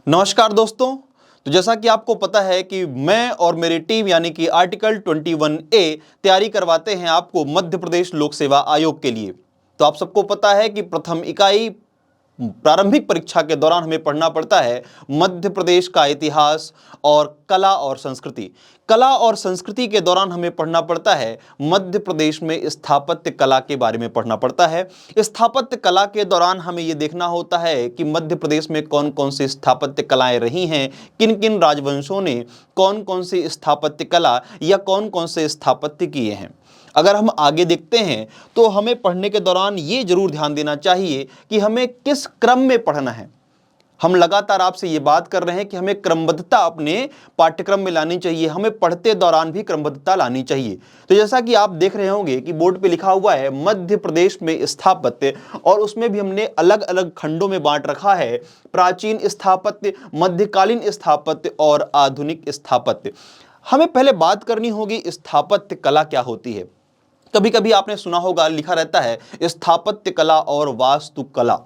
नमस्कार दोस्तों। तो जैसा कि आपको पता है कि मैं और मेरी टीम यानी कि आर्टिकल 21A तैयारी करवाते हैं आपको मध्य प्रदेश लोक सेवा आयोग के लिए। तो आप सबको पता है कि प्रथम इकाई प्रारंभिक परीक्षा के दौरान हमें पढ़ना पड़ता है मध्य प्रदेश का इतिहास और कला और संस्कृति। कला और संस्कृति के दौरान हमें पढ़ना पड़ता है मध्य प्रदेश में स्थापत्य कला के बारे में पढ़ना पड़ता है। स्थापत्य कला के दौरान हमें यह देखना होता है कि मध्य प्रदेश में कौन कौन सी स्थापत्य कलाएं रही हैं, किन किन राजवंशों ने कौन कौन सी स्थापत्य कला या कौन कौन से स्थापत्य किए हैं। अगर हम आगे देखते हैं तो हमें पढ़ने के दौरान ये जरूर ध्यान देना चाहिए कि हमें किस क्रम में पढ़ना है। हम लगातार आपसे ये बात कर रहे हैं कि हमें क्रमबद्धता अपने पाठ्यक्रम में लानी चाहिए, हमें पढ़ते दौरान भी क्रमबद्धता लानी चाहिए। तो जैसा कि आप देख रहे होंगे कि बोर्ड पे लिखा हुआ है मध्य प्रदेश में स्थापत्य, और उसमें भी हमने अलग अलग खंडों में बांट रखा है, प्राचीन स्थापत्य, मध्यकालीन स्थापत्य और आधुनिक स्थापत्य। हमें पहले बात करनी होगी स्थापत्य कला क्या होती है। कभी कभी आपने सुना होगा लिखा रहता है स्थापत्य कला और वास्तुकला।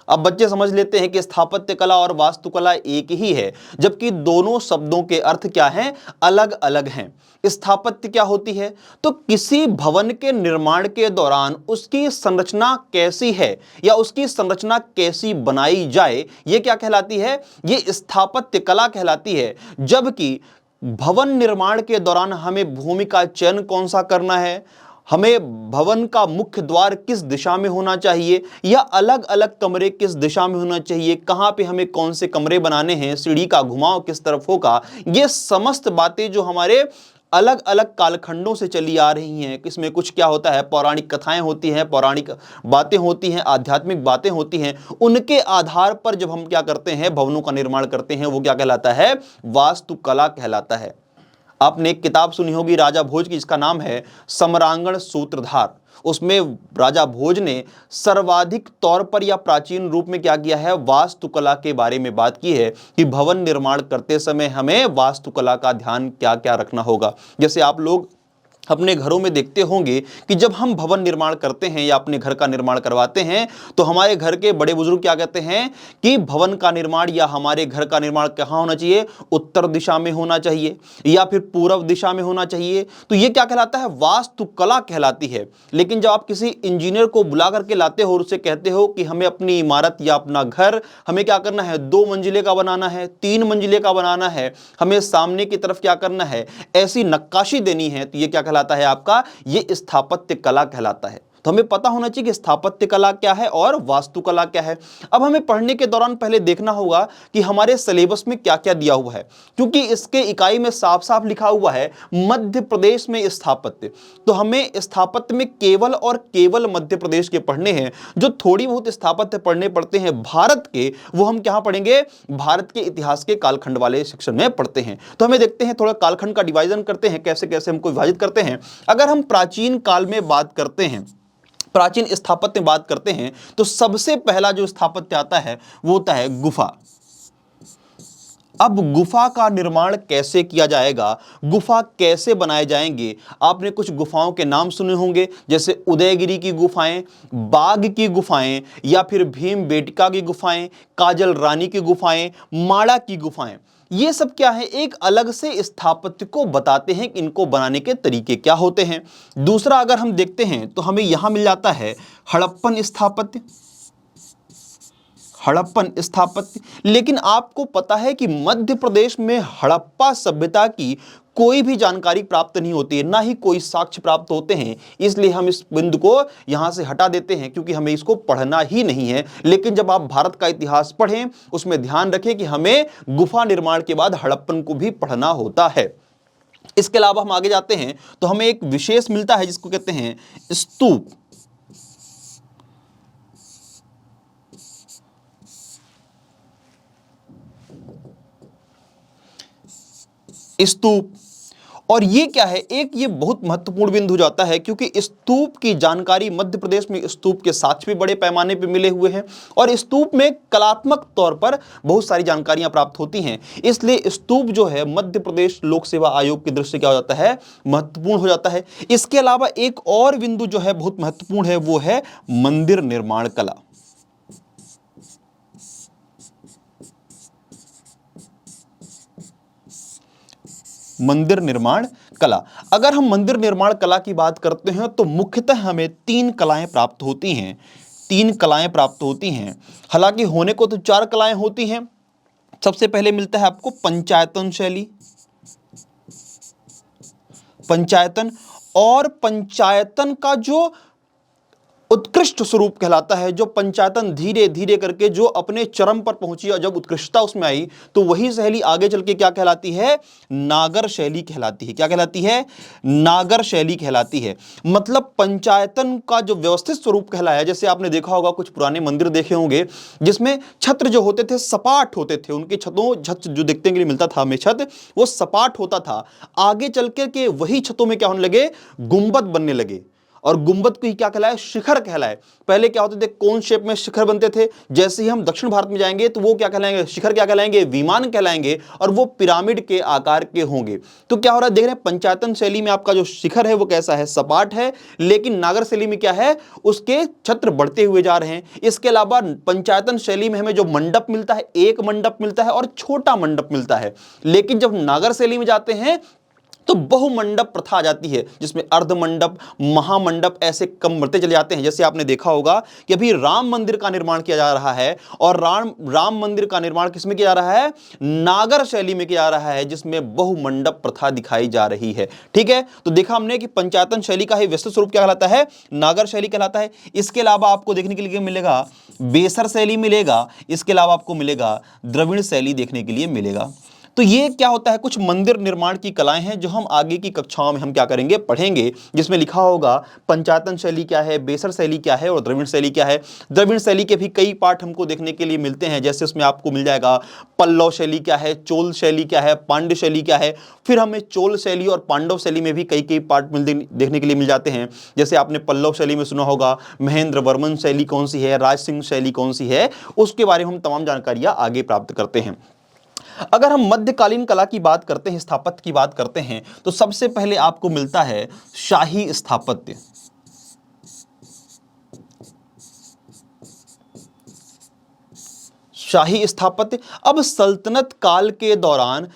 अब बच्चे समझ लेते हैं कि स्थापत्य कला और वास्तुकला एक ही है, जबकि दोनों शब्दों के अर्थ क्या हैं, अलग अलग हैं। स्थापत्य क्या होती है, तो किसी भवन के निर्माण के दौरान उसकी संरचना कैसी है या उसकी संरचना कैसी बनाई जाए, यह क्या कहलाती है, यह स्थापत्य कला कहलाती है। जबकि भवन निर्माण के दौरान हमें भूमि का चयन कौन सा करना है, हमें भवन का मुख्य द्वार किस दिशा में होना चाहिए या अलग अलग कमरे किस दिशा में होना चाहिए, कहां पे हमें कौन से कमरे बनाने हैं, सीढ़ी का घुमाव किस तरफ होगा, ये समस्त बातें जो हमारे अलग अलग कालखंडों से चली आ रही हैं। इसमें कुछ क्या होता है, पौराणिक कथाएं होती हैं, पौराणिक बातें होती हैं, आध्यात्मिक बातें होती हैं। उनके आधार पर जब हम क्या करते हैं, भवनों का निर्माण करते हैं, वो क्या कहलाता है, वास्तुकला कहलाता है। आपने एक किताब सुनी होगी राजा भोज की, जिसका नाम है सम्रांगण सूत्रधार। उसमें राजा भोज ने सर्वाधिक तौर पर या प्राचीन रूप में क्या किया है, वास्तुकला के बारे में बात की है कि भवन निर्माण करते समय हमें वास्तुकला का ध्यान क्या क्या रखना होगा। जैसे आप लोग अपने घरों में देखते होंगे कि जब हम भवन निर्माण करते हैं या अपने घर का निर्माण करवाते हैं तो हमारे घर के बड़े बुजुर्ग क्या कहते हैं कि भवन का निर्माण या हमारे घर का निर्माण कहाँ होना चाहिए, उत्तर दिशा में होना चाहिए या फिर पूर्व दिशा में होना चाहिए। तो ये क्या कहलाता है, वास्तुकला कहलाती है। लेकिन जब आप किसी इंजीनियर को बुला करके लाते हो और उससे कहते हो कि हमें अपनी इमारत या अपना घर हमें क्या करना है, 2 मंजिले का बनाना है, 3 मंजिले का बनाना है, हमें सामने की तरफ क्या करना है, ऐसी नक्काशी देनी है, तो ये क्या कहलाता है आपका, ये स्थापत्य कला कहलाता है। तो हमें पता होना चाहिए कि स्थापत्य कला क्या है और वास्तुकला क्या है। अब हमें पढ़ने के दौरान पहले देखना होगा कि हमारे सिलेबस में क्या क्या दिया हुआ है, क्योंकि इसके इकाई में साफ साफ लिखा हुआ है मध्य प्रदेश में स्थापत्य। तो हमें स्थापत्य में केवल और केवल मध्य प्रदेश के पढ़ने हैं। जो थोड़ी बहुत स्थापत्य पढ़ने पड़ते हैं भारत के, वो हम क्या पढ़ेंगे, भारत के इतिहास के कालखंड वाले सेक्शन में पढ़ते हैं। तो हमें देखते हैं, थोड़ा कालखंड का डिवाइजन करते हैं, कैसे कैसे हमको विभाजित करते हैं। अगर हम प्राचीन काल में बात करते हैं, प्राचीन स्थापत्य में बात करते हैं, तो सबसे पहला जो स्थापत्य आता है वो होता है गुफा। अब गुफा का निर्माण कैसे किया जाएगा, गुफा कैसे बनाए जाएंगे, आपने कुछ गुफाओं के नाम सुने होंगे, जैसे उदयगिरी की गुफाएं, बाघ की गुफाएं, या फिर भीमबेटका की गुफाएं, काजल रानी की गुफाएं, माड़ा की गुफाएं। ये सब क्या है, एक अलग से स्थापत्य को बताते हैं कि इनको बनाने के तरीके क्या होते हैं। दूसरा अगर हम देखते हैं तो हमें यहां मिल जाता है हड़प्पन स्थापत्य। हड़प्पन स्थापत्य, लेकिन आपको पता है कि मध्य प्रदेश में हड़प्पा सभ्यता की कोई भी जानकारी प्राप्त नहीं होती है, ना ही कोई साक्ष्य प्राप्त होते हैं। इसलिए हम इस बिंदु को यहां से हटा देते हैं, क्योंकि हमें इसको पढ़ना ही नहीं है। लेकिन जब आप भारत का इतिहास पढ़ें, उसमें ध्यान रखें कि हमें गुफा निर्माण के बाद हड़प्पन को भी पढ़ना होता है। इसके अलावा हम आगे जाते हैं तो हमें एक विशेष मिलता है जिसको कहते हैं स्तूप। स्तूप, और ये क्या है, एक ये बहुत महत्वपूर्ण बिंदु हो जाता है, क्योंकि स्तूप की जानकारी मध्य प्रदेश में स्तूप के साक्ष्य भी बड़े पैमाने पे मिले हुए हैं, और स्तूप में कलात्मक तौर पर बहुत सारी जानकारियां प्राप्त होती हैं। इसलिए स्तूप जो है मध्य प्रदेश लोक सेवा आयोग की दृष्टि से क्या हो जाता है, महत्वपूर्ण हो जाता है। इसके अलावा एक और बिंदु जो है बहुत महत्वपूर्ण है, वो है मंदिर निर्माण कला। मंदिर निर्माण कला। अगर हम मंदिर निर्माण कला की बात करते हैं तो मुख्यतः हमें 3 कलाएं प्राप्त होती हैं, 3 कलाएं प्राप्त होती हैं। हालांकि होने को तो 4 कलाएं होती हैं। सबसे पहले मिलता है आपको पंचायतन शैली, पंचायतन, और पंचायतन का जो उत्कृष्ट स्वरूप कहलाता है, जो पंचायतन धीरे धीरे करके जो अपने चरम पर पहुंची और जब उत्कृष्टता उसमें आई, तो वही शैली आगे चल के क्या कहलाती है, नागर शैली कहलाती है। क्या कहलाती है, नागर शैली कहलाती है। मतलब पंचायतन का जो व्यवस्थित स्वरूप कहलाया, जैसे आपने देखा होगा कुछ पुराने मंदिर देखे होंगे जिसमें छत्र जो होते थे सपाट होते थे, उनके छतों छत जो देखने के लिए मिलता था हमें छत, वो सपाट होता था। आगे चल के वही छतों में क्या होने लगे, गुंबद बनने लगे, और गुंबद को ही क्या कहलाए, शिखर कहलाए। पहले क्या होते थे, कौन शेप में शिखर बनते थे। जैसे ही हम दक्षिण भारत में जाएंगे तो वो क्या कहलाएंगे, शिखर क्या कहलाएंगे, विमान कहलाएंगे, और वो पिरामिड के आकार के होंगे। तो क्या हो रहा है, देख रहे हैं पंचायतन शैली में आपका जो शिखर है वो कैसा है, सपाट है, लेकिन नागर शैली में क्या है, उसके छत्र बढ़ते हुए जा रहे हैं। इसके अलावा पंचायतन शैली में हमें जो मंडप मिलता है, एक मंडप मिलता है और छोटा मंडप मिलता है। लेकिन जब नागर शैली में जाते हैं तो बहुमंडप प्रथा आ जाती है, जिसमें अर्धमंडप, महामंडप ऐसे कम बढ़ते चले जाते हैं। जैसे आपने देखा होगा कि अभी राम मंदिर का निर्माण किया जा रहा है, और राम मंदिर का निर्माण किसमें किया जा रहा है, नागर शैली में किया जा रहा है, जिसमें बहुमंडप प्रथा दिखाई जा रही है। ठीक है, तो देखा हमने कि पंचायतन शैली का ही विस्तृत स्वरूप क्या कहलाता है, नागर शैली कहलाता है। इसके अलावा आपको देखने के लिए मिलेगा बेसर शैली मिलेगा, इसके अलावा आपको मिलेगा द्रविड़ शैली देखने के लिए मिलेगा। तो ये क्या होता है, कुछ मंदिर निर्माण की कलाएं हैं जो हम आगे की कक्षाओं में हम क्या करेंगे, पढ़ेंगे, जिसमें लिखा होगा पंचायतन शैली क्या है, बेसर शैली क्या है और द्रविड़ शैली क्या है। द्रविड़ शैली के भी कई पार्ट हमको देखने के लिए मिलते हैं, जैसे उसमें आपको मिल जाएगा पल्लव शैली क्या है, चोल शैली क्या है, पांड्य शैली क्या है। फिर हमें चोल शैली और पांडव शैली में भी कई कई पार्ट देखने के लिए मिल जाते हैं। जैसे आपने पल्लव शैली में सुना होगा महेंद्र वर्मन शैली कौन सी है, राज सिंह शैली कौन सी है, उसके बारे में हम तमाम जानकारियां आगे प्राप्त करते हैं। अगर हम मध्यकालीन कला की बात करते हैं, स्थापत्य की बात करते हैं, तो सबसे पहले आपको मिलता है शाही स्थापत्य। शाही स्थापत्य। अब सल्तनत काल के दौरान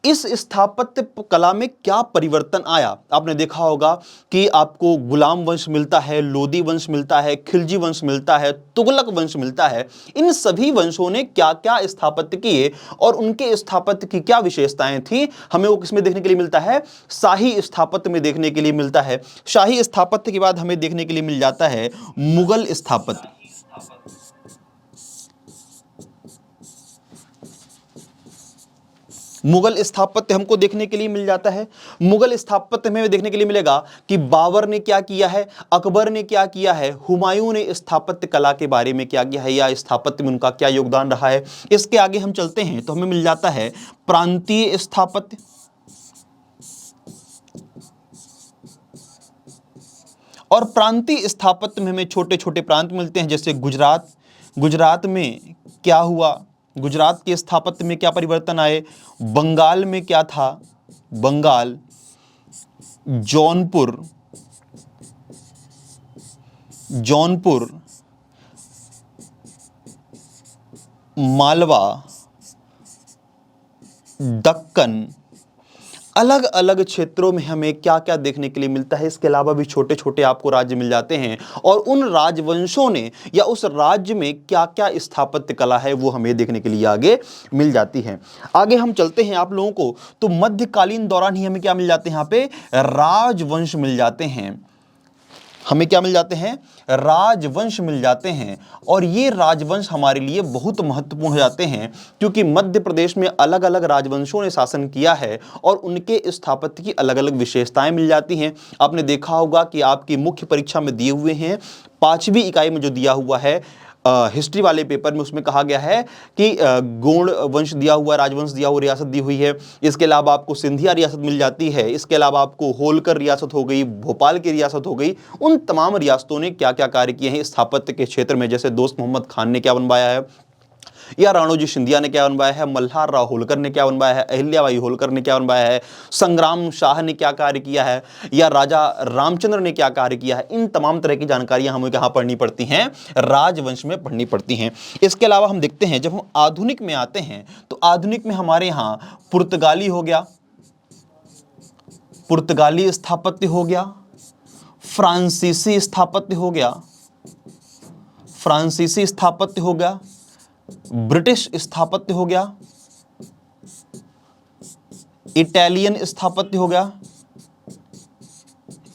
इस स्थापत्य कला में क्या परिवर्तन आया, आपने देखा होगा कि आपको गुलाम वंश मिलता है, लोदी वंश मिलता है, खिलजी वंश मिलता है, तुगलक वंश मिलता है। इन सभी वंशों ने क्या क्या स्थापत्य किए और उनके स्थापत्य की क्या विशेषताएं थी, हमें वो किसमें देखने के लिए मिलता है, शाही स्थापत्य में देखने के लिए मिलता है। शाही स्थापत्य के बाद हमें देखने के लिए मिल जाता है मुगल स्थापत्य। मुगल स्थापत्य हमको देखने के लिए मिल जाता है। मुगल स्थापत्य में देखने के लिए मिलेगा कि बाबर ने क्या किया है, अकबर ने क्या किया है, हुमायूं ने स्थापत्य कला के बारे में क्या किया है, या स्थापत्य में उनका क्या योगदान रहा है। इसके आगे हम चलते हैं तो हमें मिल जाता है प्रांतीय स्थापत्य। और प्रांतीय स्थापत्य में हमें छोटे छोटे प्रांत मिलते हैं, जैसे गुजरात। गुजरात में क्या हुआ, गुजरात के स्थापत्य में क्या परिवर्तन आए, बंगाल में क्या था, बंगाल, जौनपुर, जौनपुर, मालवा, दक्कन, अलग अलग क्षेत्रों में हमें क्या क्या देखने के लिए मिलता है। इसके अलावा भी छोटे छोटे आपको राज्य मिल जाते हैं, और उन राजवंशों ने या उस राज्य में क्या क्या स्थापत्य कला है वो हमें देखने के लिए आगे मिल जाती है। आगे हम चलते हैं आप लोगों को, तो मध्यकालीन दौरान ही हमें क्या मिल जाते हैं, यहाँ पे राजवंश मिल जाते हैं। हमें क्या मिल जाते हैं, राजवंश मिल जाते हैं। और ये राजवंश हमारे लिए बहुत महत्वपूर्ण हो जाते हैं, क्योंकि मध्य प्रदेश में अलग अलग राजवंशों ने शासन किया है और उनके स्थापत्य की अलग अलग विशेषताएं मिल जाती हैं। आपने देखा होगा कि आपकी मुख्य परीक्षा में दिए हुए हैं, 5वीं इकाई में जो दिया हुआ है हिस्ट्री वाले पेपर में, उसमें कहा गया है कि गोंड वंश दिया हुआ, राजवंश दिया हुआ, रियासत दी हुई है। इसके अलावा आपको सिंधिया रियासत मिल जाती है। इसके अलावा आपको होलकर रियासत हो गई, भोपाल की रियासत हो गई। उन तमाम रियासतों ने क्या क्या कार्य किए हैं स्थापत्य के क्षेत्र में, जैसे दोस्त मोहम्मद खान ने क्या बनवाया है, या राणोजी सिंधिया ने क्या बनवाया है, मल्हार राव होलकर ने क्या बनवाया है, अहिल्याबाई होलकर ने क्या बनवाया है, संग्राम शाह ने क्या कार्य किया है, या राजा रामचंद्र ने क्या कार्य किया है। इन तमाम तरह की जानकारियां हमें कहां पढ़नी पड़ती हैं, राजवंश में पढ़नी पड़ती हैं। इसके अलावा हम देखते हैं जब हम आधुनिक में आते हैं तो आधुनिक में हमारे यहां पुर्तगाली हो गया, पुर्तगाली स्थापत्य हो गया, फ्रांसीसी स्थापत्य हो गया, फ्रांसीसी स्थापत्य हो गया, ब्रिटिश स्थापत्य हो गया, इटालियन स्थापत्य हो गया,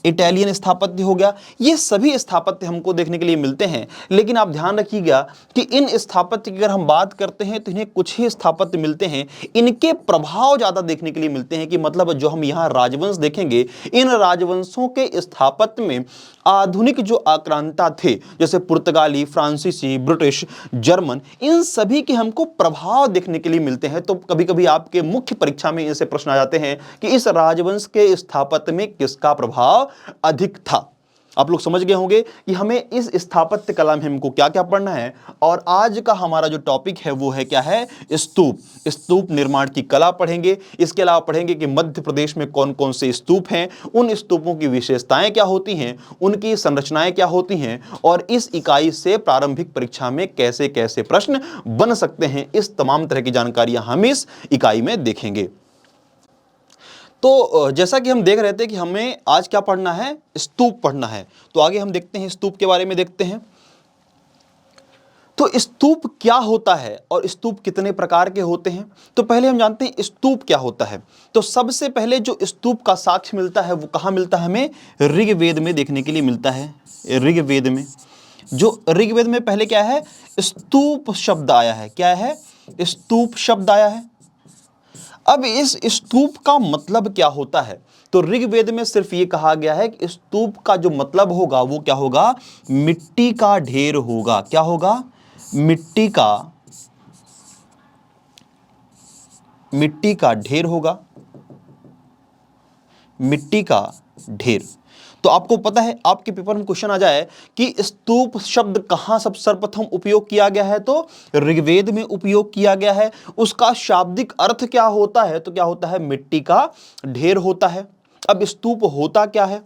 इटालियन स्थापत्य हो गया। ये सभी स्थापत्य हमको देखने के लिए मिलते हैं। लेकिन आप ध्यान रखिएगा कि इन स्थापत्य की अगर हम बात करते हैं तो इन्हें कुछ ही स्थापत्य मिलते हैं, इनके प्रभाव ज्यादा देखने के लिए मिलते हैं। कि मतलब जो हम यहाँ राजवंश देखेंगे, इन राजवंशों के स्थापत्य में आधुनिक जो आक्रांता थे, जैसे पुर्तगाली, फ्रांसीसी, ब्रिटिश, जर्मन, इन सभी के हमको प्रभाव देखने के लिए मिलते हैं। तो कभी कभी आपके मुख्य परीक्षा में इनसे प्रश्न आ जाते हैं कि इस राजवंश के स्थापत्य में किसका प्रभाव अधिक था। आप लोग समझ गए होंगे कि हमें इस स्थापत्य कला में हमको क्या क्या पढ़ना है। और आज का हमारा जो टॉपिक है वो है क्या है, स्तूप। स्तूप निर्माण की कला पढ़ेंगे। इसके अलावा पढ़ेंगे कि मध्य प्रदेश में कौन कौन से स्तूप हैं, उन स्तूपों की विशेषताएं क्या होती हैं, उनकी संरचनाएं क्या होती हैं, और इस इकाई से प्रारंभिक परीक्षा में कैसे कैसे प्रश्न बन सकते हैं। इस तमाम तरह की जानकारियां हम इस इकाई में देखेंगे। तो जैसा कि हम देख रहे थे कि हमें आज क्या पढ़ना है, स्तूप पढ़ना है। तो आगे हम देखते हैं, स्तूप के बारे में देखते हैं। तो स्तूप क्या होता है और स्तूप कितने प्रकार के होते हैं। तो पहले हम जानते हैं स्तूप क्या होता है। तो सबसे पहले जो स्तूप का साक्ष्य मिलता है वो कहाँ मिलता है, हमें ऋग्वेद में देखने के लिए मिलता है। ऋग्वेद में, जो ऋग्वेद में पहले क्या है, स्तूप शब्द आया है। क्या है, स्तूप शब्द आया है। अब इस स्तूप का मतलब क्या होता है, तो ऋग्वेद में सिर्फ ये कहा गया है कि स्तूप का जो मतलब होगा वो क्या होगा, मिट्टी का ढेर होगा। क्या होगा, मिट्टी का ढेर होगा, मिट्टी का ढेर। तो आपको पता है, आपके पेपर में क्वेश्चन आ जाए कि स्तूप शब्द कहां सब सर्वप्रथम उपयोग किया गया है, तो ऋग्वेद में उपयोग किया गया है। उसका शाब्दिक अर्थ क्या होता है, तो क्या होता है, मिट्टी का ढेर होता है। अब स्तूप होता क्या है,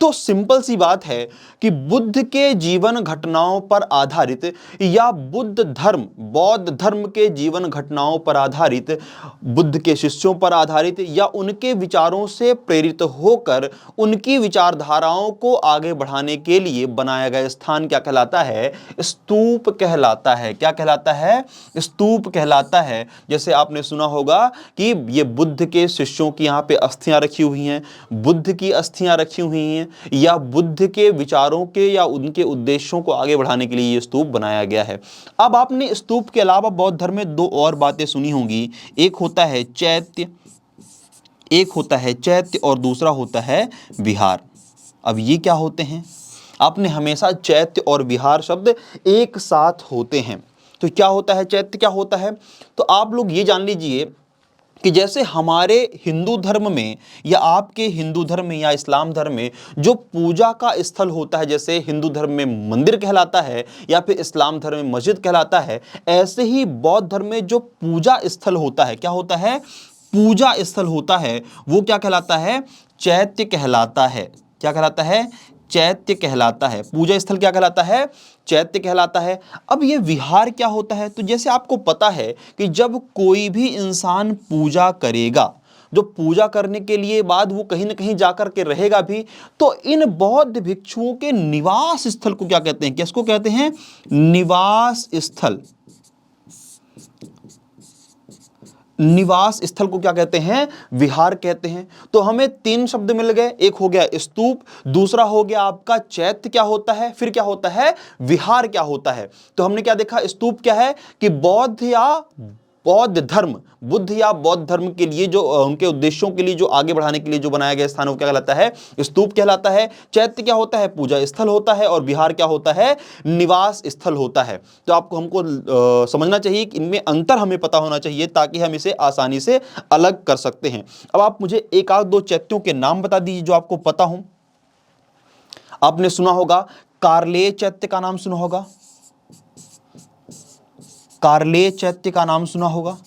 तो सिंपल सी बात है कि बुद्ध के जीवन घटनाओं पर आधारित या बुद्ध धर्म, बौद्ध धर्म के जीवन घटनाओं पर आधारित, बुद्ध के शिष्यों पर आधारित या उनके विचारों से प्रेरित होकर उनकी विचारधाराओं को आगे बढ़ाने के लिए बनाया गया स्थान क्या कहलाता है, स्तूप कहलाता है। क्या कहलाता है, स्तूप कहलाता है। जैसे आपने सुना होगा कि ये बुद्ध के शिष्यों की यहाँ पे अस्थियां रखी हुई हैं, बुद्ध की अस्थियां रखी हुई हैं, या बुद्ध के विचारों के या उनके उद्देश्यों को आगे बढ़ाने के लिए यह स्तूप बनाया गया है। अब आपने स्तूप के अलावा बौद्ध धर्म में दो और बातें सुनी होंगी, एक होता है चैत्य, और दूसरा होता है विहार। अब ये क्या होते हैं, आपने हमेशा चैत्य और विहार शब्द एक साथ होते हैं। तो क्या होता है चैत्य, क्या होता है, तो आप लोग ये जान लीजिए कि जैसे हमारे हिंदू धर्म में या आपके हिंदू धर्म में या इस्लाम धर्म में जो पूजा का स्थल होता है, जैसे हिंदू धर्म में मंदिर कहलाता है या फिर इस्लाम धर्म में मस्जिद कहलाता है, ऐसे ही बौद्ध धर्म में जो पूजा स्थल होता है, क्या होता है, पूजा स्थल होता है, वो क्या कहलाता है, चैत्य कहलाता है। क्या कहलाता है, चैत्य कहलाता है। पूजा स्थल क्या कहलाता है, चैत्य कहलाता है। अब ये विहार क्या होता है, तो जैसे आपको पता है कि जब कोई भी इंसान पूजा करेगा, जो पूजा करने के लिए बाद वो कहीं ना कहीं जाकर के रहेगा भी, तो इन बौद्ध भिक्षुओं के निवास स्थल को क्या कहते हैं, किसको कहते हैं, निवास स्थल। निवास स्थल को क्या कहते हैं, विहार कहते हैं। तो हमें तीन शब्द मिल गए, एक हो गया स्तूप, दूसरा हो गया आपका चैत्य क्या होता है, फिर क्या होता है, विहार क्या होता है। तो हमने क्या देखा, स्तूप क्या है कि बौद्ध या बौद्ध धर्म, बुद्ध या बौद्ध धर्म के लिए जो उनके उद्देश्यों के लिए जो आगे बढ़ाने के लिए जो बनाया गया स्थान वो क्या कहलाता है, स्तूप कहलाता है। चैत्य क्या होता है, पूजा स्थल होता है, और विहार क्या होता है, निवास स्थल होता है। तो आपको हमको समझना चाहिए कि इनमें अंतर हमें पता होना चाहिए ताकि हम इसे आसानी से अलग कर सकते हैं। अब आप मुझे एक आध दो चैत्यों के नाम बता दीजिए जो आपको पता हो। आपने सुना होगा कार्ले चैत्य का नाम सुना होगा, कार्ले चैत्य का नाम सुना होगा।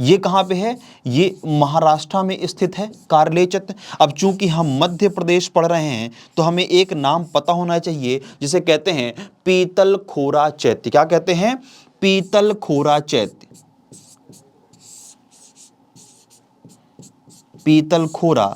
ये कहां पे है, ये महाराष्ट्र में स्थित है कार्ले चैत्य। अब चूंकि हम मध्य प्रदेश पढ़ रहे हैं तो हमें एक नाम पता होना चाहिए जिसे कहते हैं पीतलखोरा चैत्य। क्या कहते हैं, पीतलखोरा चैत्य। पीतलखोरा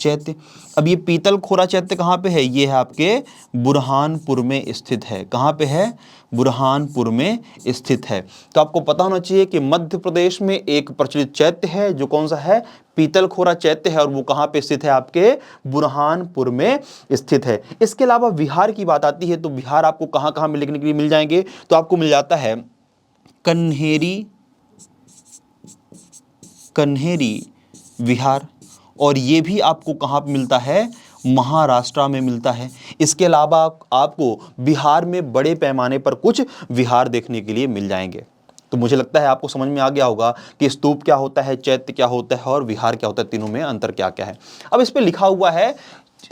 चैत्य। अब ये पीतलखोरा चैत्य कहाँ पे है? ये है आपके बुरहानपुर में स्थित है। कहाँ पे है? बुरहानपुर में स्थित है। तो आपको पता होना चाहिए कि मध्य प्रदेश में एक प्रचलित चैत्य है जो कौन सा है? पीतलखोरा चैत्य है, और वो कहाँ पे स्थित है? आपके बुरहानपुर में स्थित है। इसके अलावा बिहार की बात आती है तो बिहार आपको कहाँ कहाँ देखने के लिए मिल जाएंगे? तो आपको मिल जाता है कन्हेरी विहार, और ये भी आपको कहाँ पे मिलता है? महाराष्ट्र में मिलता है। इसके अलावा आपको बिहार में बड़े पैमाने पर कुछ विहार देखने के लिए मिल जाएंगे। तो मुझे लगता है आपको समझ में आ गया होगा कि स्तूप क्या होता है, चैत्य क्या होता है और विहार क्या होता है, तीनों में अंतर क्या क्या है। अब इस पे लिखा हुआ है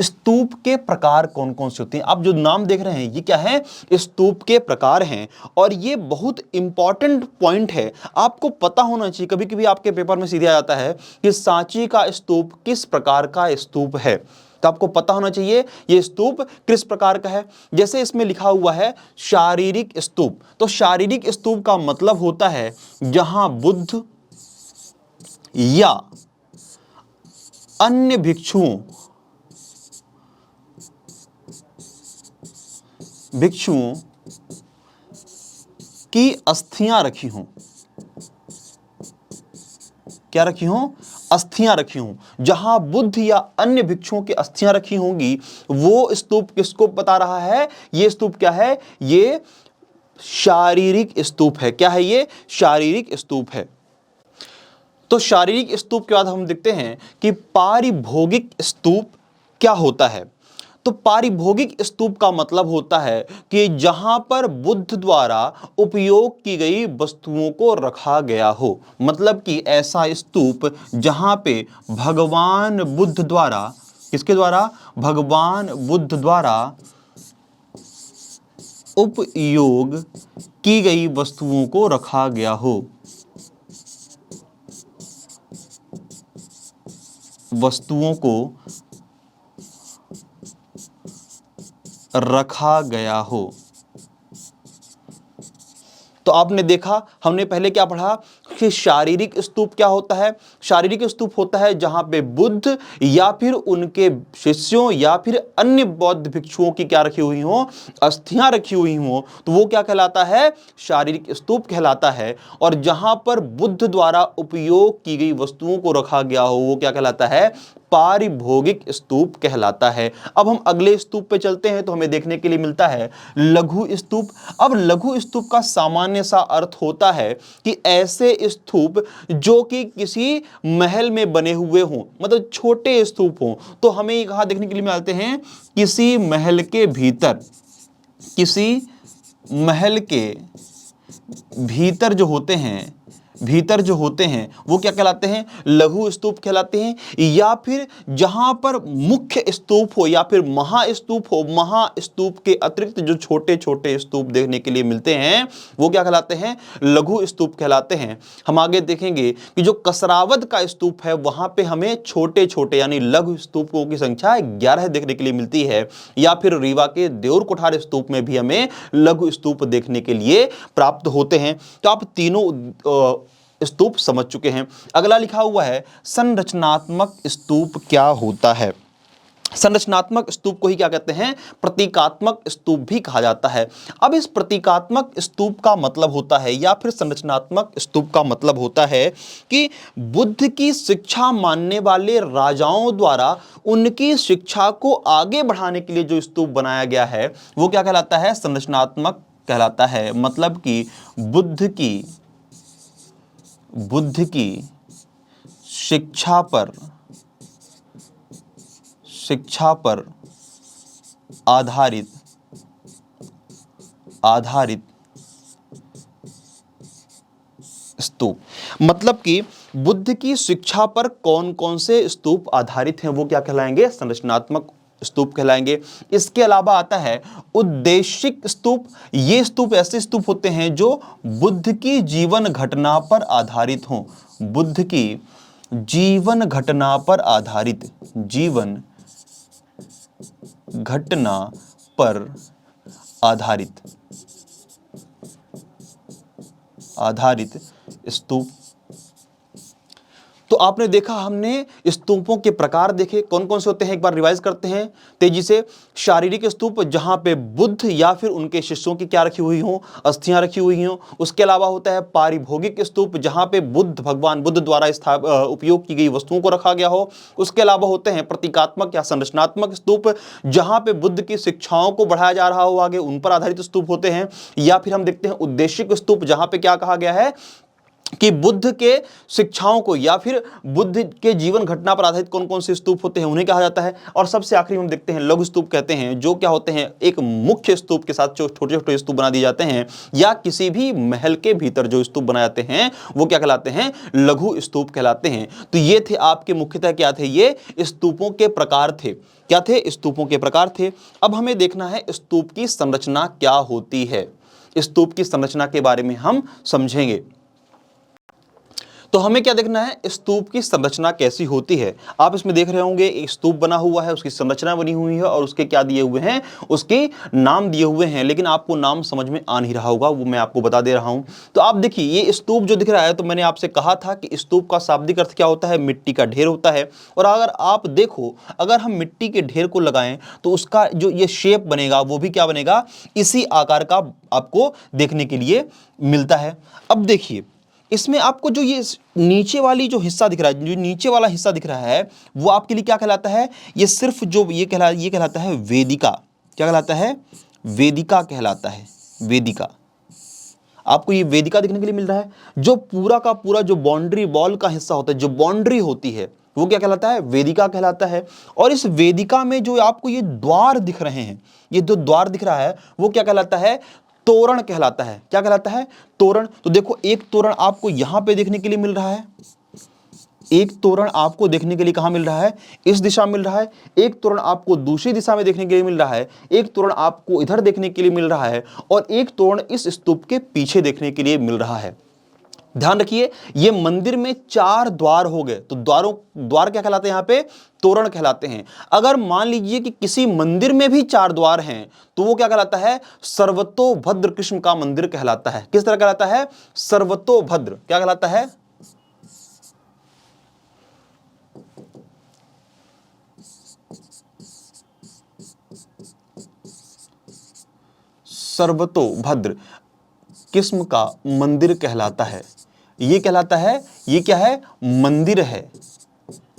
स्तूप के प्रकार कौन कौन से होते हैं। आप जो नाम देख रहे हैं ये क्या है? स्तूप के प्रकार हैं, और ये बहुत इंपॉर्टेंट पॉइंट है, आपको पता होना चाहिए। कभी कभी आपके पेपर में सीधे आ जाता है कि सांची का स्तूप किस प्रकार का स्तूप है, तो आपको पता होना चाहिए ये स्तूप किस प्रकार का है। जैसे इसमें लिखा हुआ है शारीरिक स्तूप, तो शारीरिक स्तूप का मतलब होता है जहां बुद्ध या अन्य भिक्षुओं की अस्थियां रखी हों। क्या रखी हों? अस्थियां रखी हों। जहां बुद्ध या अन्य भिक्षुओं की अस्थियां रखी होंगी, वो स्तूप किसको बता रहा है? ये स्तूप क्या है? ये शारीरिक स्तूप है। क्या है ये? शारीरिक स्तूप है। तो शारीरिक स्तूप के बाद हम देखते हैं कि पारिभोगिक स्तूप क्या होता है। तो पारिभोगिक स्तूप का मतलब होता है कि जहां पर बुद्ध द्वारा उपयोग की गई वस्तुओं को रखा गया हो। मतलब कि ऐसा स्तूप जहां पे भगवान बुद्ध द्वारा, किसके द्वारा? भगवान बुद्ध द्वारा उपयोग की गई वस्तुओं को रखा गया हो। वस्तुओं को रखा गया हो। तो आपने देखा, हमने पहले क्या पढ़ा कि शारीरिक स्तूप क्या होता है? शारीरिक स्तूप होता है जहां पे बुद्ध या फिर उनके शिष्यों या फिर अन्य बौद्ध भिक्षुओं की क्या रखी हुई हो? अस्थियां रखी हुई हो। तो वो क्या कहलाता है? शारीरिक स्तूप कहलाता है। और जहां पर बुद्ध द्वारा उपयोग की गई वस्तुओं को रखा गया हो, वो क्या कहलाता है? पारिभोगिक स्तूप कहलाता है। अब हम अगले स्तूप पे चलते हैं तो हमें देखने के लिए मिलता है लघु स्तूप। अब लघु स्तूप का सामान्य सा अर्थ होता है कि ऐसे स्तूप जो कि किसी महल में बने हुए हों, मतलब छोटे स्तूप हों। तो हमें कहां देखने के लिए मिलते हैं? किसी महल के भीतर, किसी महल के भीतर जो होते हैं वो क्या कहलाते हैं? लघु स्तूप कहलाते हैं। या फिर जहां पर मुख्य स्तूप हो या फिर महास्तूप हो, महास्तूप के अतिरिक्त जो छोटे छोटे स्तूप देखने के लिए मिलते हैं वो क्या कहलाते हैं? लघु स्तूप कहलाते हैं। हम आगे देखेंगे कि जो कसरावद का स्तूप है वहां पे हमें छोटे छोटे यानी लघु स्तूपों की संख्या 11 देखने के लिए मिलती है। या फिर रीवा के देउर कोठार स्तूप में भी हमें लघु स्तूप देखने के लिए प्राप्त होते हैं। तो आप तीनों स्तूप समझ चुके हैं। अगला लिखा हुआ है संरचनात्मक स्तूप क्या होता है। संरचनात्मक स्तूप को ही क्या कहते हैं? प्रतीकात्मक स्तूप भी कहा जाता है। अब इस प्रतीकात्मक स्तूप का मतलब होता है या फिर संरचनात्मक स्तूप का मतलब होता है कि बुद्ध की शिक्षा मानने वाले राजाओं द्वारा उनकी शिक्षा को आगे बढ़ाने के लिए जो स्तूप बनाया गया है वो क्या कहलाता है? संरचनात्मक कहलाता है। मतलब कि बुद्ध की शिक्षा पर आधारित स्तूप। मतलब कि बुद्ध की शिक्षा पर कौन कौन से स्तूप आधारित हैं वो क्या कहलाएंगे? संरचनात्मक स्तूप कहलाएंगे। इसके अलावा आता है उद्देशिक स्तूप। ये स्तूप ऐसे स्तूप होते हैं जो बुद्ध की जीवन घटना पर आधारित हों। बुद्ध की जीवन घटना पर आधारित स्तूप। तो आपने देखा, हमने स्तूपों के प्रकार देखे, कौन कौन से होते हैं, एक बार रिवाइज करते हैं तेजी से। शारीरिक स्तूप, जहां पे बुद्ध या फिर उनके शिष्यों की क्या रखी हुई हो, अस्थियां रखी हुई हो। उसके अलावा होता है पारिभोगिक स्तूप, जहां पे बुद्ध, भगवान बुद्ध द्वारा उपयोग की गई वस्तुओं को रखा गया हो। उसके अलावा होते हैं प्रतीकात्मक या संरचनात्मक स्तूप, जहां पे बुद्ध की शिक्षाओं को बढ़ाया जा रहा हो आगे, उन पर आधारित स्तूप होते हैं। या फिर हम देखते हैं उद्देशिक स्तूप, जहां पे क्या कहा गया है कि बुद्ध के शिक्षाओं को या फिर बुद्ध के जीवन घटना पर आधारित कौन कौन से स्तूप होते हैं, उन्हें कहा जाता है। और सबसे आखिरी हम देखते हैं लघु स्तूप कहते हैं, जो क्या होते हैं, एक मुख्य स्तूप के साथ जो छोटे छोटे स्तूप बना दिए जाते हैं, या किसी भी महल के भीतर जो स्तूप बनाए जाते हैं, वो क्या कहलाते हैं, लघु स्तूप कहलाते हैं। तो ये थे आपके मुख्यतः क्या थे, ये स्तूपों के प्रकार थे। क्या थे, स्तूपों के प्रकार थे। अब हमें देखना है स्तूप की संरचना क्या होती है। स्तूप की संरचना के बारे में हम समझेंगे। तो हमें क्या देखना है, स्तूप की संरचना कैसी होती है। आप इसमें देख रहे होंगे एक स्तूप बना हुआ है, उसकी संरचना बनी हुई है और उसके क्या दिए हुए हैं, उसके नाम दिए हुए हैं, लेकिन आपको नाम समझ में आ नहीं रहा होगा, वो मैं आपको बता दे रहा हूं। तो आप देखिए, ये स्तूप जो दिख रहा है, तो मैंने आपसे कहा था कि स्तूप का शाब्दिक अर्थ क्या होता है, मिट्टी का ढेर होता है। और अगर आप देखो, अगर हम मिट्टी के ढेर को लगाएं तो उसका जो ये शेप बनेगा, वो भी क्या बनेगा, इसी आकार का आपको देखने के लिए मिलता है। अब देखिए, इसमें आपको जो ये नीचे वाली जो हिस्सा दिख रहा है, जो नीचे वाला हिस्सा दिख रहा है, वो आपके लिए क्या कहलाता है, ये सिर्फ जो ये कहलाता है वेदिका। क्या कहलाता है, वेदिका कहलाता है, वेदिका। आपको ये वेदिका देखने के लिए मिल रहा है। जो पूरा का पूरा जो बाउंड्री वॉल का हिस्सा होता है, जो बाउंड्री होती है, वो क्या कहलाता है, वेदिका कहलाता है। और इस वेदिका में जो आपको ये द्वार दिख रहे हैं, ये जो द्वार दिख रहा है, वो क्या कहलाता है, तोरण कहलाता है। क्या कहलाता है, तोरण। तो देखो, एक तोरण आपको यहां पे देखने के लिए मिल रहा है, एक तोरण आपको देखने के लिए कहां मिल रहा है, इस दिशा में मिल रहा है। एक तोरण आपको दूसरी दिशा में देखने के लिए मिल रहा है। एक तोरण आपको इधर देखने के लिए मिल रहा है, और एक तोरण इस स्तूप के पीछे देखने के लिए मिल रहा है। ध्यान रखिए, ये मंदिर में 4 द्वार हो गए। तो द्वार क्या कहलाते हैं, यहां पे तोरण कहलाते हैं। अगर मान लीजिए कि किसी मंदिर में भी 4 द्वार हैं, तो वो क्या कहलाता है, सर्वतोभद्र किस्म का मंदिर कहलाता है। किस तरह कहलाता है, सर्वतोभद्र। क्या कहलाता है, सर्वतोभद्र किस्म का मंदिर कहलाता है। ये कहलाता है, ये क्या है, मंदिर है।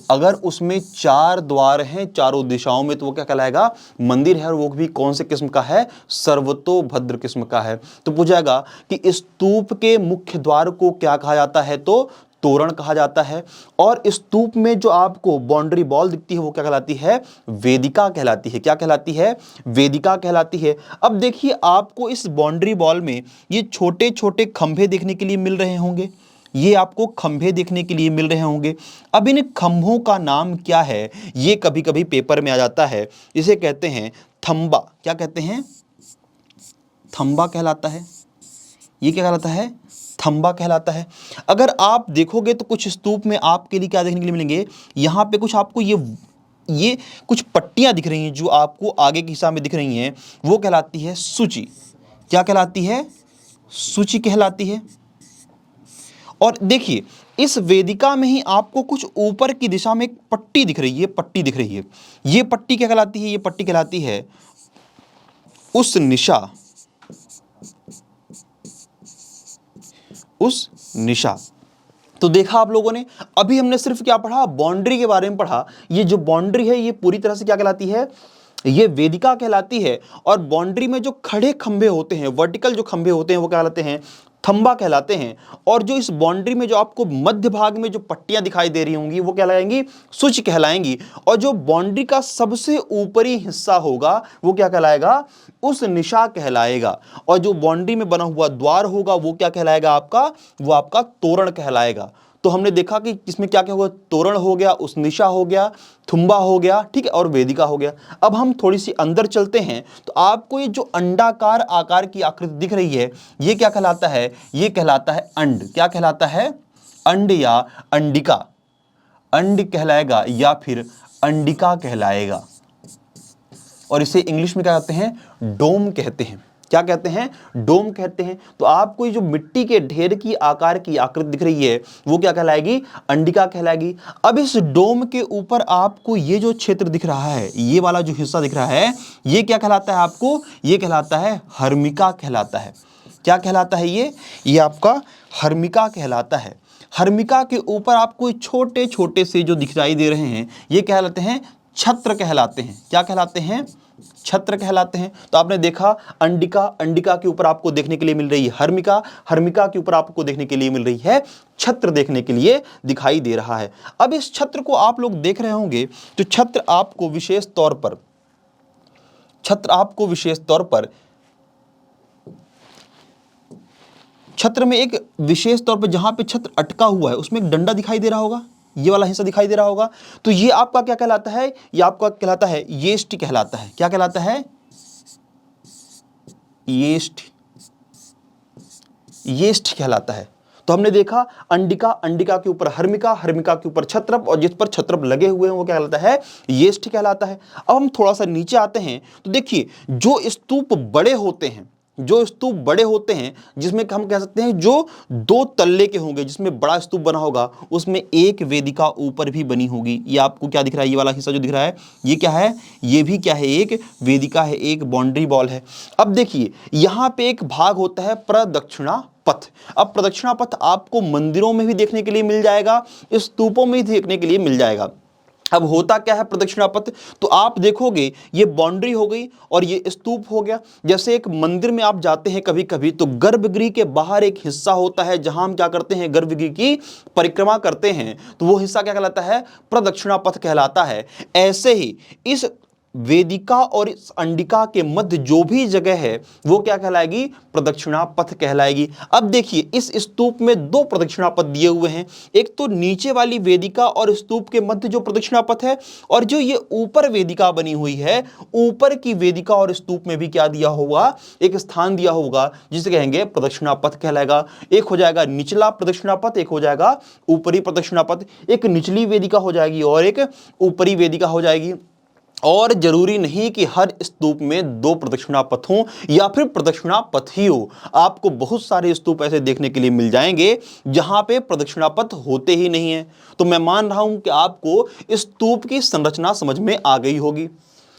अगर उसमें 4 द्वार हैं चारों दिशाओं में, तो वो क्या कहलाएगा, मंदिर है। और वो भी कौन से किस्म का है, सर्वतोभद्र किस्म का है। तो पूछेगा कि स्तूप के मुख्य द्वार को क्या कहा जाता है, तो तोरण कहा जाता है। और स्तूप में जो आपको बाउंड्री वॉल दिखती है, वो क्या कहलाती है, वेदिका कहलाती है। क्या कहलाती है, वेदिका कहलाती है। अब देखिए, आपको इस बाउंड्री वॉल में ये छोटे छोटे खंभे देखने के लिए मिल रहे होंगे, ये आपको खंभे देखने के लिए मिल रहे होंगे। अब इन खंभों का नाम क्या है, ये कभी कभी पेपर में आ जाता है। इसे कहते हैं थंबा। क्या कहते हैं, थंबा कहलाता है। ये क्या कहलाता है, थंबा कहलाता है। अगर आप देखोगे तो कुछ स्तूप में आपके लिए क्या देखने के लिए मिलेंगे, यहां पे कुछ आपको ये कुछ पट्टियां दिख रही हैं, जो आपको आगे की हिस्सा में दिख रही हैं, वो कहलाती है सूची। क्या कहलाती है, सूची कहलाती है। और देखिए, इस वेदिका में ही आपको कुछ ऊपर की दिशा में एक पट्टी दिख रही है, पट्टी दिख रही है। ये पट्टी क्या कहलाती है, ये पट्टी कहलाती है उस निशा। उस निशा। तो देखा आप लोगों ने, अभी हमने सिर्फ क्या पढ़ा, बाउंड्री के बारे में पढ़ा। ये जो बाउंड्री है, ये पूरी तरह से क्या कहलाती है, ये वेदिका कहलाती है। और बाउंड्री में जो खड़े खंभे होते हैं, वर्टिकल जो खंभे होते हैं, वो क्या कहलाते हैं, थंबा कहलाते हैं। और जो इस बाउंड्री में जो आपको मध्य भाग में जो पट्टियां दिखाई दे रही होंगी, वो क्या कहलाएंगी, सूच कहलाएंगी। और जो बाउंड्री का सबसे ऊपरी हिस्सा होगा, वो क्या कहलाएगा, उस निशा कहलाएगा। और जो बाउंड्री में बना हुआ द्वार होगा, वो क्या कहलाएगा आपका, वो आपका तोरण कहलाएगा। तो हमने देखा कि इसमें क्या क्या होगा, तोरण हो गया, उस निशा हो गया, थुम्बा हो गया, ठीक है, और वेदिका हो गया। अब हम थोड़ी सी अंदर चलते हैं, तो आपको ये जो अंडाकार आकार की आकृति दिख रही है, ये क्या कहलाता है, ये कहलाता है अंड। क्या कहलाता है, अंड या अंडिका। अंड कहलाएगा या फिर अंडिका कहलाएगा। और इसे इंग्लिश में क्या कहते हैं, डोम कहते हैं। क्या कहते हैं? डोम कहते हैं। तो आपको ये जो मिट्टी के ढेर की आकार की आकृति दिख रही है वो क्या कहलाएगी? अंडिका कहलाएगी। अब इस डोम के ऊपर आपको ये जो क्षेत्र दिख रहा है, ये वाला जो हिस्सा दिख रहा है, ये क्या कहलाता है आपको? ये कहलाता है हर्मिका कहलाता है। क्या कहलाता है ये आपका हर्मिका कहलाता है। हर्मिका के ऊपर आपको छोटे छोटे से जो दिखाई दे रहे हैं ये कहलाते हैं छत्र कहलाते हैं। क्या कहलाते हैं? छत्र कहलाते हैं। तो आपने देखा अंडिका, अंडिका के ऊपर आपको देखने के लिए मिल रही है हर्मिका, हर्मिका के ऊपर आपको देखने के लिए मिल रही है छत्र, देखने के लिए दिखाई दे रहा है। अब इस छत्र को आप लोग देख रहे होंगे तो छत्र आपको विशेष तौर पर छत्र में एक विशेष तौर पर जहां पे छत्र अटका हुआ है उसमें एक डंडा दिखाई दे रहा होगा, ये वाला हिस्सा दिखाई दे रहा होगा। तो ये आपका क्या कहलाता है? ये आपका कहलाता है येष्टि कहलाता है। क्या कहलाता है? येष्टि कहलाता है। तो हमने देखा अंडिका, अंडिका के ऊपर हर्मिका, हर्मिका के ऊपर छत्रप और जिस पर छत्रप लगे हुए हैं वो क्या कहलाता है? येष्टि कहलाता है। अब हम थोड़ा सा नीचे आते हैं तो देखिए जो स्तूप बड़े होते हैं, जिसमें हम कह सकते हैं जो 2 तल्ले के होंगे, जिसमें बड़ा स्तूप बना होगा उसमें एक वेदिका ऊपर भी बनी होगी। ये आपको क्या दिख रहा है? ये वाला हिस्सा जो दिख रहा है ये क्या है? ये भी क्या है? एक वेदिका है, एक बाउंड्री वॉल है। अब देखिए यहां पे एक भाग होता है प्रदक्षिणा पथ। अब प्रदक्षिणा पथ आपको मंदिरों में भी देखने के लिए मिल जाएगा, स्तूपों में भी देखने के लिए मिल जाएगा। अब होता क्या है प्रदक्षिणा पथ? तो आप देखोगे ये बाउंड्री हो गई और ये स्तूप हो गया। जैसे एक मंदिर में आप जाते हैं कभी कभी तो गर्भगृह के बाहर एक हिस्सा होता है जहां हम क्या करते हैं? गर्भगृह की परिक्रमा करते हैं, तो वो हिस्सा क्या कहलाता है? प्रदक्षिणा पथ कहलाता है। ऐसे ही इस वेदिका और इस अंडिका के मध्य जो भी जगह है वो क्या कहलाएगी? प्रदक्षिणा पथ कहलाएगी। अब देखिए इस स्तूप में 2 प्रदक्षिणा पथ दिए हुए हैं, एक तो नीचे वाली वेदिका और स्तूप के मध्य जो प्रदक्षिणा पथ है, और जो ये ऊपर वेदिका बनी हुई है, ऊपर की वेदिका और स्तूप में भी क्या दिया होगा? एक स्थान दिया होगा जिसे कहेंगे प्रदक्षिणा पथ कहलाएगा। एक हो जाएगा निचला प्रदक्षिणा पथ, एक हो जाएगा ऊपरी प्रदक्षिणा पथ। एक निचली वेदिका हो जाएगी और एक ऊपरी वेदिका हो जाएगी। और जरूरी नहीं कि हर स्तूप में 2 प्रदक्षिणा पथ हों या फिर प्रदक्षिणा पथ ही हो। आपको बहुत सारे स्तूप ऐसे देखने के लिए मिल जाएंगे जहां पे प्रदक्षिणा पथ होते ही नहीं है। तो मैं मान रहा हूं कि आपको स्तूप की संरचना समझ में आ गई होगी।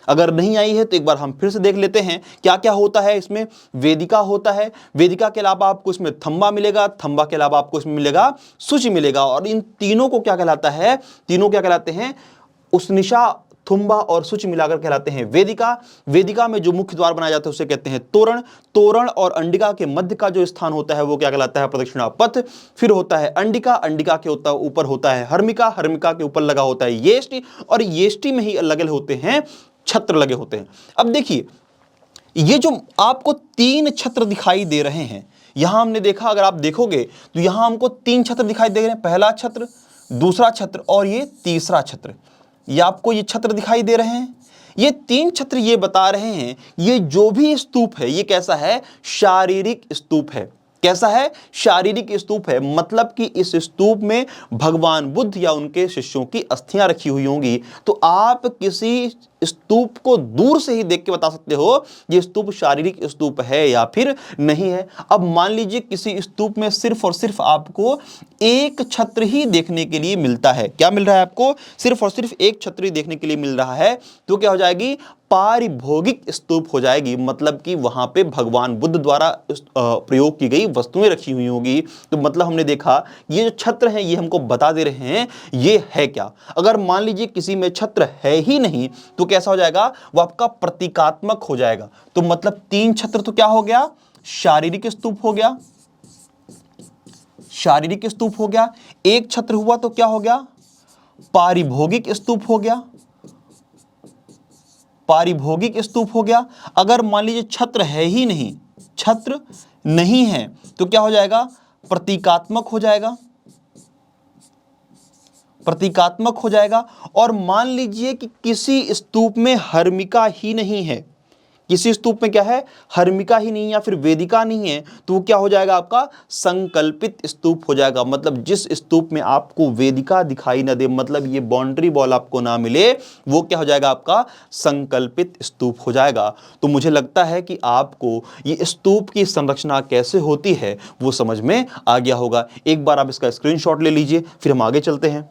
अगर नहीं आई है तो एक बार हम फिर से देख लेते हैं क्या क्या होता है इसमें। वेदिका होता है, वेदिका के अलावा आपको इसमें थंबा मिलेगा, थंबा के अलावा आपको इसमें मिलेगा सूची मिलेगा। और इन तीनों को क्या कहलाता है? तीनों क्या कहलाते हैं? उसनिशा, थुम्बा और सूची मिलाकर कहलाते हैं वेदिका। वेदिका में जो मुख्य द्वार बनाया जाता है उसे कहते हैं तोरण। तोरण और अंडिका के मध्य का जो स्थान होता है वो क्या कहलाता है? प्रदक्षिणा पथ। फिर होता है अंडिका, अंडिका के ऊपर होता है हर्मिका, हर्मिका के ऊपर लगा होता है येष्टि, और येष्टि में ही लगे होते हैं छत्र लगे होते हैं। अब देखिए ये जो आपको 3 छत्र दिखाई दे रहे हैं, यहां हमने देखा, अगर आप देखोगे तो यहां हमको 3 छत्र दिखाई दे रहे हैं। पहला छत्र, दूसरा छत्र और ये तीसरा छत्र। ये आपको ये छत्र दिखाई दे रहे हैं। ये 3 छत्र ये बता रहे हैं ये जो भी स्तूप है ये कैसा है? शारीरिक स्तूप है। कैसा है? शारीरिक स्तूप है। मतलब कि इस स्तूप में भगवान बुद्ध या उनके शिष्यों की अस्थियां रखी हुई होंगी। तो आप किसी स्तूप को दूर से ही देख के बता सकते हो ये स्तूप शारीरिक स्तूप है या फिर नहीं है। अब मान लीजिए किसी स्तूप में सिर्फ और सिर्फ आपको एक छत्र ही देखने के लिए मिलता है। क्या मिल रहा है आपको? सिर्फ और सिर्फ एक छत्र ही देखने के लिए मिल रहा है, तो क्या हो जाएगी? पारिभोगिक स्तूप हो जाएगी। मतलब कि वहां पे भगवान बुद्ध द्वारा प्रयोग की गई वस्तुएं रखी हुई होगी। तो मतलब हमने देखा ये जो छत्र हैं ये हमको बता दे रहे हैं ये है क्या। अगर मान लीजिए किसी में छत्र है ही नहीं तो कैसा हो जाएगा? वो आपका प्रतीकात्मक हो जाएगा। तो मतलब 3 छत्र तो क्या हो गया? शारीरिक स्तूप हो गया। शारीरिक स्तूप हो गया। एक छत्र हुआ तो क्या हो गया? पारिभोगिक स्तूप हो गया। पारिभोगिक स्तूप हो गया। अगर मान लीजिए छत्र है ही नहीं, छत्र नहीं है तो क्या हो जाएगा? प्रतीकात्मक हो जाएगा। प्रतीकात्मक हो जाएगा। और मान लीजिए कि किसी स्तूप में हर्मिका ही नहीं है, किसी स्तूप में क्या है, हर्मिका ही नहीं या फिर वेदिका नहीं है, तो वो क्या हो जाएगा, आपका संकल्पित स्तूप हो जाएगा। मतलब जिस स्तूप में आपको वेदिका दिखाई न दे, मतलब ये बाउंड्री वॉल आपको ना मिले, वो क्या हो जाएगा, आपका संकल्पित स्तूप हो जाएगा। तो मुझे लगता है कि आपको ये स्तूप की संरचना कैसे होती है वो समझ में आ गया होगा। एक बार आप इसका स्क्रीनशॉट ले लीजिए, फिर हम आगे चलते हैं।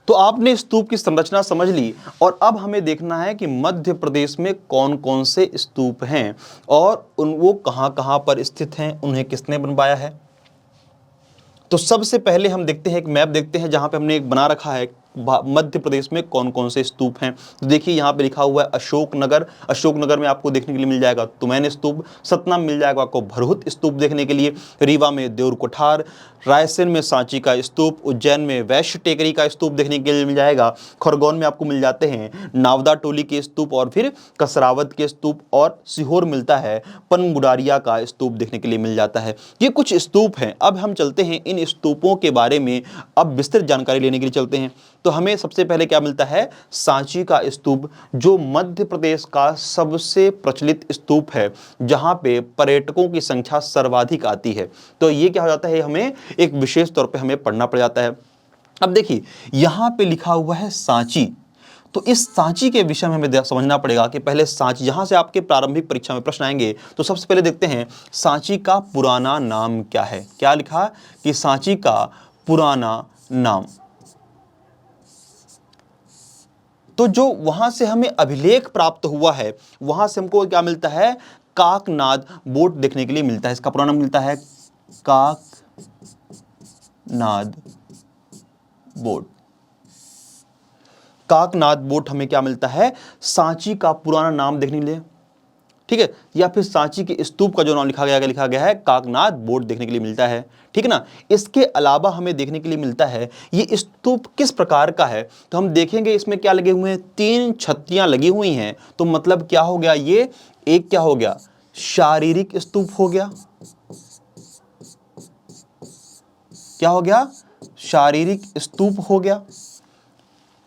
तो आपने स्तूप की संरचना समझ ली, और अब हमें देखना है कि मध्य प्रदेश में कौन कौन से स्तूप हैं और वो कहां कहां पर स्थित हैं, उन्हें किसने बनवाया है। तो सबसे पहले हम देखते हैं, एक मैप देखते हैं जहां पे हमने एक बना रखा है मध्य प्रदेश में कौन कौन से स्तूप हैं। तो देखिए यहाँ पे लिखा हुआ है अशोकनगर। अशोकनगर में आपको देखने के लिए मिल जाएगा तुमैन स्तूप, सतना में मिल जाएगा आपको भरहुत स्तूप देखने के लिए, रीवा में देउर कोठार, रायसेन में सांची का स्तूप, उज्जैन में वैश्य टेकरी का स्तूप देखने के लिए मिल जाएगा, खरगोन में आपको मिल जाते हैं नावदा टोली के स्तूप और फिर कसरावत के स्तूप, और सीहोर मिलता है पनगुडारिया का स्तूप देखने के लिए मिल जाता है। ये कुछ स्तूप हैं। अब हम चलते हैं इन स्तूपों के बारे में, अब विस्तृत जानकारी लेने के लिए चलते हैं। तो हमें सबसे पहले क्या मिलता है, सांची का स्तूप, जो मध्य प्रदेश का सबसे प्रचलित स्तूप है, जहां पे पर्यटकों की संख्या सर्वाधिक आती है। तो ये क्या हो जाता है, हमें एक विशेष तौर पे हमें पढ़ना पड़ जाता है। अब देखिए यहां पे लिखा हुआ है सांची, तो इस सांची के विषय में हमें समझना पड़ेगा कि पहले सांची, जहां से आपके प्रारंभिक परीक्षा में प्रश्न आएंगे, तो सबसे पहले देखते हैं सांची का पुराना नाम क्या है। क्या लिखा कि सांची का पुराना नाम। तो जो वहां से हमें अभिलेख प्राप्त हुआ है, वहां से हमको क्या मिलता है, काकनाद बोट देखने के लिए मिलता है। इसका पुराना नाम मिलता है काकनाद बोट। काकनाद बोट हमें क्या मिलता है, सांची का पुराना नाम देखने के लिए, ठीक है, या फिर सांची के स्तूप का जो नाम लिखा गया है काकनाद बोट देखने के लिए मिलता है, ठीक है ना। इसके अलावा हमें देखने के लिए मिलता है ये स्तूप किस प्रकार का है, तो हम देखेंगे इसमें क्या लगे हुए हैं, 3 छत्तियां लगी हुई हैं। तो मतलब क्या हो गया, ये एक क्या हो गया, शारीरिक स्तूप हो गया। क्या हो गया, शारीरिक स्तूप हो गया,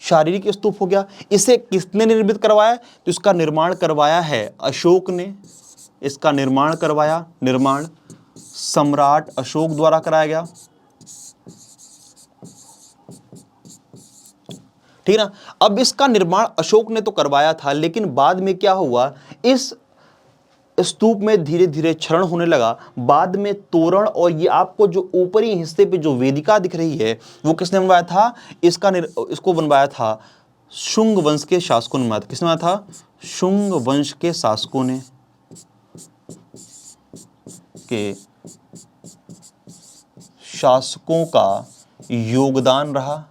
शारीरिक स्तूप हो गया। इसे किसने निर्मित करवाया, तो इसका निर्माण करवाया है अशोक ने। इसका निर्माण करवाया, निर्माण सम्राट अशोक द्वारा कराया गया, ठीक है ना। अब इसका निर्माण अशोक ने तो करवाया था, लेकिन बाद में क्या हुआ, इस स्तूप में धीरे धीरे क्षरण होने लगा। बाद में तोरण और ये आपको जो ऊपरी हिस्से पे जो वेदिका दिख रही है, वो किसने बनवाया था, इसको बनवाया था शुंग वंश के शासकों ने बनवाया था। किसने बनवाया था, शुंग वंश के शासकों ने, के शासकों का योगदान रहा,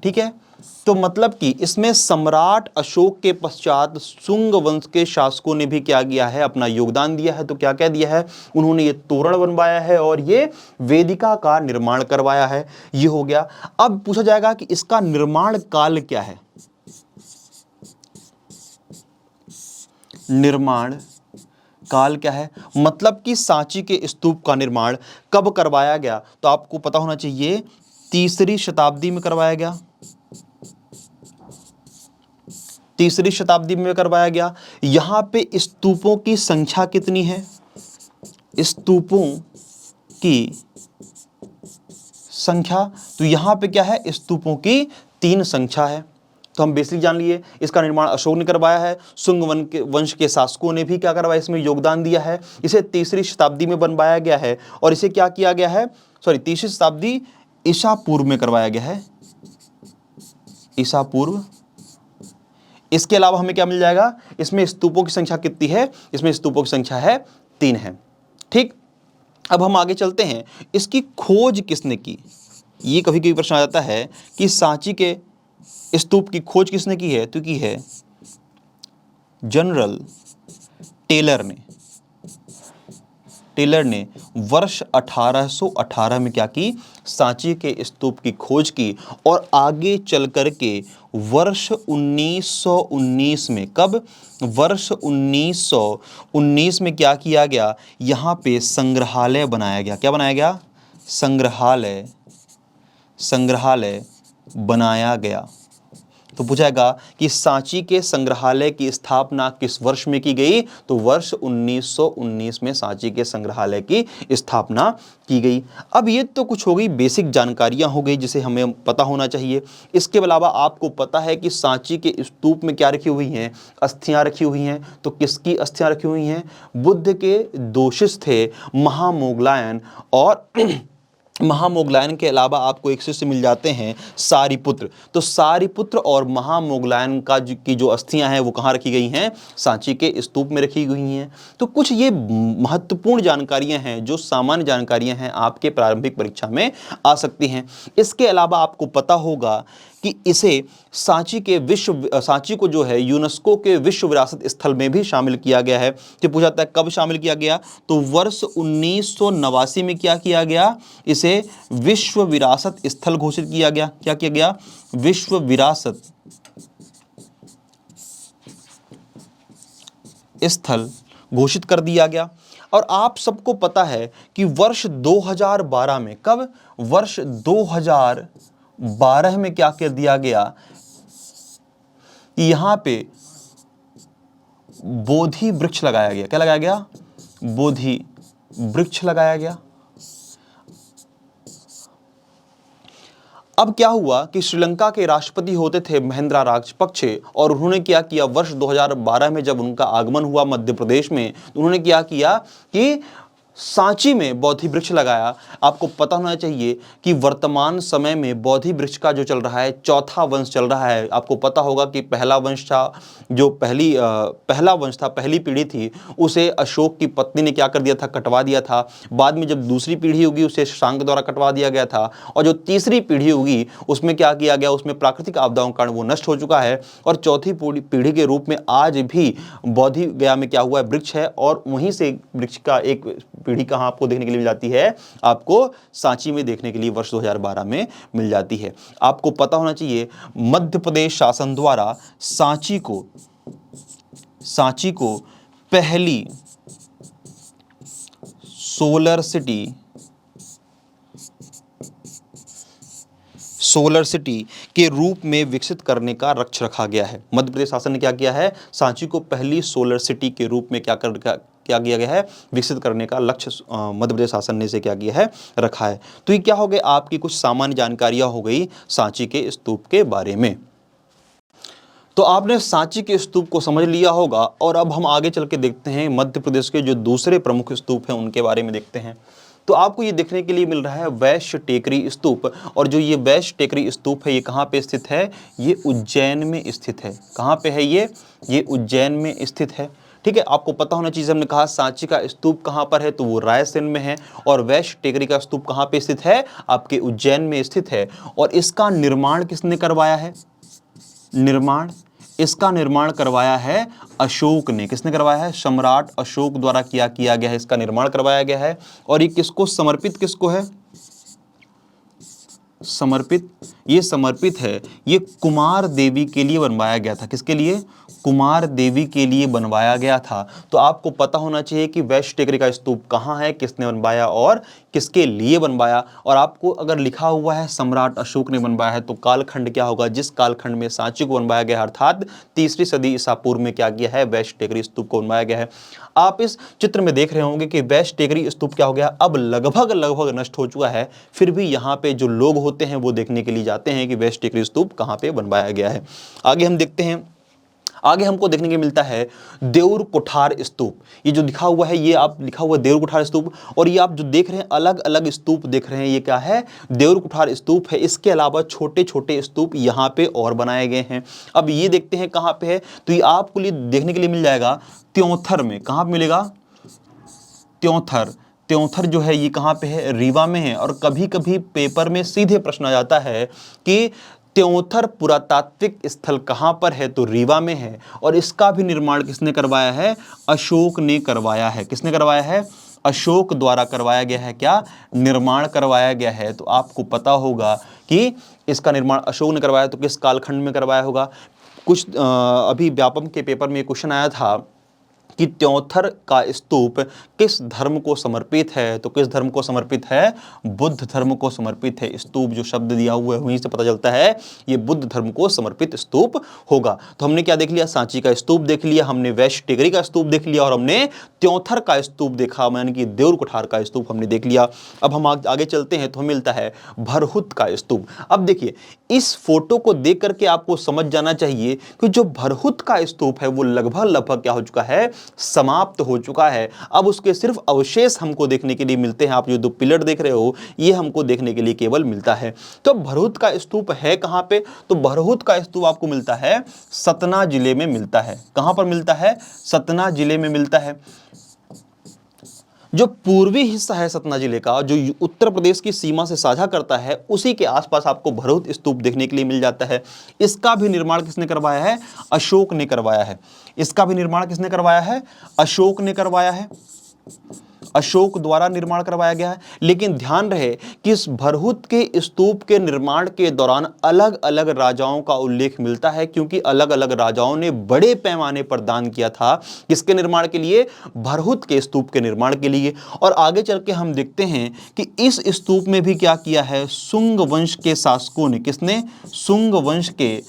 ठीक है। तो मतलब कि इसमें सम्राट अशोक के पश्चात शुंग वंश के शासकों ने भी क्या किया है, अपना योगदान दिया है। तो क्या क्या दिया है, उन्होंने ये तोरण बनवाया है और ये वेदिका का निर्माण करवाया है। ये हो गया। अब पूछा जाएगा कि इसका निर्माण काल क्या है, निर्माण काल क्या है, मतलब कि सांची के स्तूप का निर्माण कब करवाया गया, तो आपको पता होना चाहिए 3री शताब्दी में करवाया गया। 3री शताब्दी में करवाया गया। यहां पे स्तूपों की संख्या कितनी है, स्तूपों की संख्या, तो यहां पे क्या है, स्तूपों की 3 संख्या है। तो हम बेसिक जान लिए, इसका निर्माण अशोक ने करवाया है, शुंग वंश के शासकों ने भी क्या करवाया, इसमें योगदान दिया है। इसे 3री शताब्दी में बनवाया गया है और इसे क्या किया गया है, 3री शताब्दी ईसा पूर्व में करवाया गया है, ईसा पूर्व। इसके अलावा हमें क्या मिल जाएगा, इसमें स्तूपों की संख्या कितनी है, इसमें स्तूपों की संख्या है 3 है, ठीक। अब हम आगे चलते हैं, इसकी खोज किसने की। ये कभी कभी प्रश्न आ जाता है कि सांची के स्तूप की खोज किसने की है, तो की है जनरल टेलर ने। टेलर ने वर्ष 1818 में क्या की, सांची के स्तूप की खोज की, और आगे चल कर के वर्ष 1919 में, कब, वर्ष 1919 में क्या किया गया, यहाँ पे संग्रहालय बनाया गया। क्या बनाया गया, संग्रहालय, संग्रहालय बनाया गया। तो पूछाएगा कि सांची के संग्रहालय की स्थापना किस वर्ष में की गई, तो वर्ष 1919 में सांची के संग्रहालय की स्थापना की गई। अब ये तो कुछ हो गई बेसिक जानकारियां हो गई जिसे हमें पता होना चाहिए। इसके अलावा आपको पता है कि सांची के स्तूप में क्या रखी हुई हैं, अस्थियां रखी हुई हैं। तो किसकी अस्थियां रखी हुई हैं, बुद्ध के दो शिष्य थे, महामोगलायन और महामोगलायन के अलावा आपको एक शिष्य मिल जाते हैं सारिपुत्र। तो सारिपुत्र और महामोगलायन की जो अस्थियां हैं वो कहाँ रखी गई हैं, सांची के स्तूप में रखी गई हैं। तो कुछ ये महत्वपूर्ण जानकारियां हैं जो सामान्य जानकारियां हैं, आपके प्रारंभिक परीक्षा में आ सकती हैं। इसके अलावा आपको पता होगा कि इसे सांची को जो है यूनेस्को के विश्व विरासत स्थल में भी शामिल किया गया है। तो पूछा जाता है कब शामिल किया गया, तो वर्ष 1989 में क्या किया गया, इसे विश्व विरासत स्थल घोषित किया गया। क्या किया गया, विश्व विरासत स्थल घोषित कर दिया गया। और आप सबको पता है कि वर्ष 2012 में, कब, वर्ष 2012 में क्या कर दिया गया कि यहां पे बोधि वृक्ष लगाया गया। क्या लगाया गया, बोधि वृक्ष लगाया गया। अब क्या हुआ कि श्रीलंका के राष्ट्रपति होते थे महिंद्रा राजपक्षे, और उन्होंने क्या किया, वर्ष 2012 में जब उनका आगमन हुआ मध्य प्रदेश में, तो उन्होंने क्या किया कि सांची में बोधि वृक्ष लगाया। आपको पता होना चाहिए कि वर्तमान समय में बोधि वृक्ष का जो चल रहा है चौथा वंश चल रहा है। आपको पता होगा कि पहला वंश था, जो पहला वंश था, पहली पीढ़ी थी, उसे अशोक की पत्नी ने क्या कर दिया था, कटवा दिया था। बाद में जब दूसरी पीढ़ी होगी उसे शशांक द्वारा कटवा दिया गया था, और जो तीसरी पीढ़ी होगी उसमें क्या किया गया, उसमें प्राकृतिक आपदाओं के कारण वो नष्ट हो चुका है। और चौथी पीढ़ी के रूप में आज भी बोधि गया में क्या हुआ है, वृक्ष है। और वहीं से वृक्ष का एक पीढ़ी कहां आपको देखने के लिए मिल जाती है, आपको सांची में देखने के लिए वर्ष 2012 में मिल जाती है। आपको पता होना चाहिए मध्य प्रदेश शासन द्वारा सांची को पहली सोलर सिटी के रूप में विकसित करने का लक्ष्य रखा गया है। मध्य प्रदेश शासन ने क्या किया है, सांची को पहली सोलर सिटी के रूप में क्या किया गया है, विकसित करने का लक्ष्य मध्य प्रदेश शासन ने इसे क्या किया है, रखा है। तो ये क्या हो गए, आपकी कुछ सामान्य जानकारियां हो गई सांची के स्तूप के बारे में। तो आपने सांची के स्तूप को समझ लिया होगा, और अब हम आगे चल के देखते हैं मध्य प्रदेश के जो दूसरे प्रमुख स्तूप हैं उनके बारे में देखते हैं। तो आपको ये देखने के लिए मिल रहा है वैश्य टेकरी स्तूप, और जो ये वैश्य टेकरी स्तूप है ये कहाँ पे स्थित है, ये उज्जैन में स्थित है। कहाँ पे है ये उज्जैन में स्थित है। ठीक है, आपको पता होना चाहिए, हमने कहा सांची का स्तूप कहाँ पर है, तो वो रायसेन में है, और वैश्य टेकरी का स्तूप कहाँ पे स्थित है, आपके उज्जैन में स्थित है। और इसका निर्माण किसने करवाया है, इसका निर्माण करवाया है अशोक ने। किसने करवाया है, सम्राट अशोक द्वारा किया गया है, इसका निर्माण करवाया गया है। और ये किसको समर्पित, किसको है समर्पित, ये समर्पित है, ये कुमार देवी के लिए बनवाया गया था। किसके लिए, कुमार देवी के लिए बनवाया गया था। तो आपको पता होना चाहिए कि वैश्य टेकरी का स्तूप कहाँ है, किसने बनवाया और किसके लिए बनवाया। और आपको अगर लिखा हुआ है सम्राट अशोक ने बनवाया है, तो कालखंड क्या होगा, जिस कालखंड में सांची को बनवाया गया, अर्थात 3री सदी ईसा पूर्व में क्या किया है, वैश्य टेकरी स्तूप को बनवाया गया है। आप इस चित्र में देख रहे होंगे कि वैश्य टेकरी स्तूप क्या हो गया, अब लगभग नष्ट हो चुका है। फिर भी यहाँ पे जो लोग होते हैं वो देखने के लिए जाते हैं कि वैश्य टेकरी स्तूप कहाँ पे बनवाया गया है। आगे हम देखते हैं, आगे हमको देखने को मिलता है देउर कुठार स्तूप। ये जो लिखा हुआ है, ये आप लिखा हुआ है देउर कुठार स्तूप, और ये आप जो देख रहे हैं अलग अलग स्तूप देख रहे हैं, ये क्या है, देउर कुठार स्तूप है। इसके अलावा छोटे छोटे स्तूप यहाँ पे और बनाए गए हैं। अब ये देखते हैं कहाँ पे है, तो ये आपको लिए देखने के लिए मिल जाएगा त्योंथर में। कहाँ मिलेगा, त्योंथर जो है ये कहाँ पे है, रीवा में है। और कभी कभी पेपर में सीधे प्रश्न आ जाता है कि त्योंथर पुरातात्विक स्थल कहाँ पर है, तो रीवा में है। और इसका भी निर्माण किसने करवाया है, अशोक ने करवाया है। किसने करवाया है, अशोक द्वारा करवाया गया है। क्या निर्माण करवाया गया है, तो आपको पता होगा कि इसका निर्माण अशोक ने करवाया, तो किस कालखंड में करवाया होगा। कुछ अभी व्यापम के पेपर में क्वेश्चन आया था कि त्योंथर का स्तूप किस धर्म को समर्पित है, तो किस धर्म को समर्पित है, बुद्ध धर्म को समर्पित है। स्तूप जो शब्द दिया हुआ है वहीं से पता चलता है ये बुद्ध धर्म को समर्पित स्तूप होगा। तो हमने क्या देख लिया, सांची का स्तूप देख लिया, हमने वैश्य टेकरी का स्तूप देख लिया और हमने त्योंथर का स्तूप देखा, यानी कि देउर कुठार का स्तूप हमने देख लिया। अब हम आगे चलते हैं तो हमें मिलता है भरहुत का स्तूप। अब देखिए इस फोटो को देख करके आपको समझ जाना चाहिए कि जो भरहुत का स्तूप है वो लगभग क्या हो चुका है, समाप्त हो चुका है। अब उसके सिर्फ अवशेष हमको देखने के लिए मिलते हैं। आप जो दो पिलर देख रहे हो ये हमको देखने के लिए केवल मिलता है। तो भरहुत का स्तूप है कहां पे, तो भरहुत का स्तूप आपको मिलता है सतना जिले में मिलता है। कहां पर मिलता है, सतना जिले में मिलता है। जो पूर्वी हिस्सा है सतना जिले का, जो उत्तर प्रदेश की सीमा से साझा करता है, उसी के आसपास आपको भरहुत स्तूप देखने के लिए मिल जाता है। इसका भी निर्माण किसने करवाया है, अशोक ने करवाया है। इसका भी निर्माण किसने करवाया है, अशोक ने करवाया है, अशोक द्वारा निर्माण करवाया गया है। लेकिन ध्यान रहे कि इस भरहुत के स्तूप के निर्माण के दौरान अलग अलग राजाओं का उल्लेख मिलता है, क्योंकि अलग अलग राजाओं ने बड़े पैमाने पर दान किया था किसके निर्माण के लिए, भरहुत के स्तूप के निर्माण के लिए। और आगे चल के हम देखते हैं कि इस स्तूप में भी क्या किया है, सुंग वंश के शासकों ने, किसने, सुंग वंश के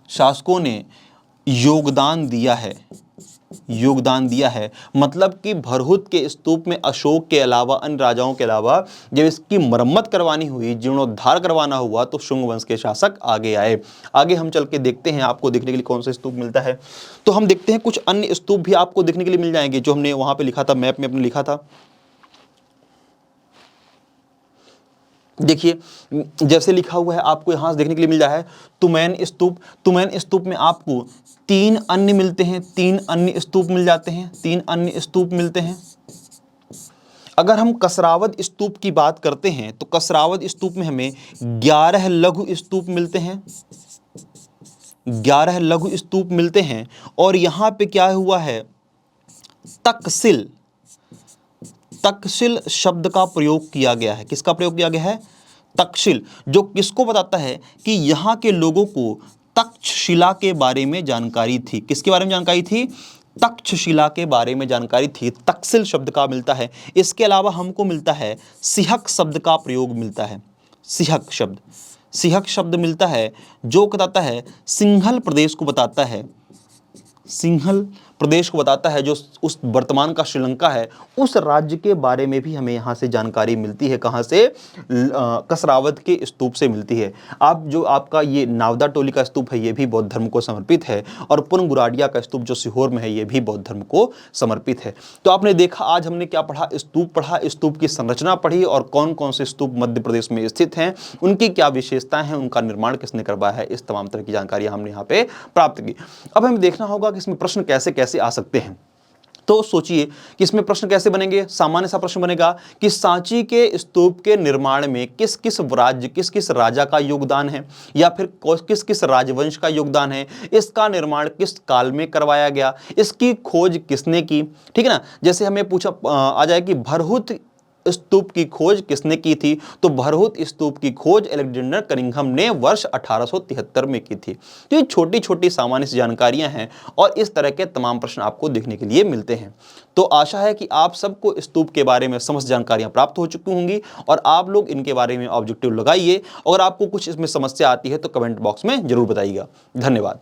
शासकों ने योगदान दिया है, योगदान दिया है। मतलब कि भरहुत के स्तूप में अशोक के अलावा, अन्य राजाओं के अलावा जब इसकी मरम्मत करवानी हुई, जीर्णोद्धार करवाना हुआ, तो शुंग वंश के शासक आगे आए। आगे हम चल के देखते हैं आपको देखने के लिए कौन सा स्तूप मिलता है। तो हम देखते हैं कुछ अन्य स्तूप भी आपको देखने के लिए मिल जाएंगे जो हमने वहां पे लिखा था, मैप में अपने लिखा था। देखिए जैसे लिखा हुआ है आपको यहां से देखने के लिए मिल रहा है तुमैन स्तूप। तुमैन स्तूप में आपको 3 अन्य मिलते हैं, 3 अन्य स्तूप मिल जाते हैं, 3 अन्य स्तूप मिलते हैं। अगर हम कसरावद स्तूप की बात करते हैं तो कसरावद स्तूप में हमें 11 लघु स्तूप मिलते हैं, 11 लघु स्तूप मिलते हैं। और यहां पे क्या हुआ है, तक्षशिल, तक्षशिल शब्द का प्रयोग किया गया है। किसका प्रयोग किया गया है, तक्षशिल, जो किसको बताता है कि यहां के लोगों को तक्षशिला के बारे में जानकारी थी। किसके बारे में जानकारी थी, तक्षशिला के बारे में जानकारी थी। तक्षशिल शब्द का मिलता है। इसके अलावा हमको मिलता है सिहक शब्द का प्रयोग मिलता है, सिहक शब्द, सिहक शब्द मिलता है जो बताता है सिंहल प्रदेश को बताता है, सिंहल प्रदेश को बताता है, जो उस वर्तमान का श्रीलंका है, उस राज्य के बारे में भी हमें यहाँ से जानकारी मिलती है। कहाँ से, कसरावद के स्तूप से मिलती है। आप जो आपका ये नावदा टोली का स्तूप है ये भी बौद्ध धर्म को समर्पित है, और पुनगुराडिया का स्तूप जो सीहोर में है ये भी बौद्ध धर्म को समर्पित है। तो आपने देखा आज हमने क्या पढ़ा, स्तूप पढ़ा, स्तूप की संरचना पढ़ी और कौन कौन से स्तूप मध्य प्रदेश में स्थित हैं, उनकी क्या विशेषताएं हैं, उनका निर्माण किसने करवाया है, इस तमाम तरह की जानकारी हमने यहाँ पे प्राप्त की। अब हमें देखना होगा कि इसमें प्रश्न कैसे कैसे आ सकते हैं। तो सोचिए कि इसमें प्रश्न कैसे बनेंगे। सामान्य सा प्रश्न बनेगा कि सांची के स्तूप के निर्माण में किस किस राज्य, किस किस राजा का योगदान है, या फिर किस किस राजवंश का योगदान है, इसका निर्माण किस काल में करवाया गया, इसकी खोज किसने की। ठीक है ना, जैसे हमें पूछा आ जाए कि भरहुत स्तूप की खोज किसने की थी, तो भरहुत स्तूप की खोज अलेक्जेंडर कनिंघम ने वर्ष 1873 में की थी। तो ये छोटी छोटी सामान्य सी जानकारियां हैं और इस तरह के तमाम प्रश्न आपको देखने के लिए मिलते हैं। तो आशा है कि आप सबको स्तूप के बारे में समस्त जानकारियां प्राप्त हो चुकी होंगी और आप लोग इनके बारे में ऑब्जेक्टिव लगाइए। अगर आपको कुछ इसमें समस्या आती है तो कमेंट बॉक्स में जरूर बताइएगा। धन्यवाद।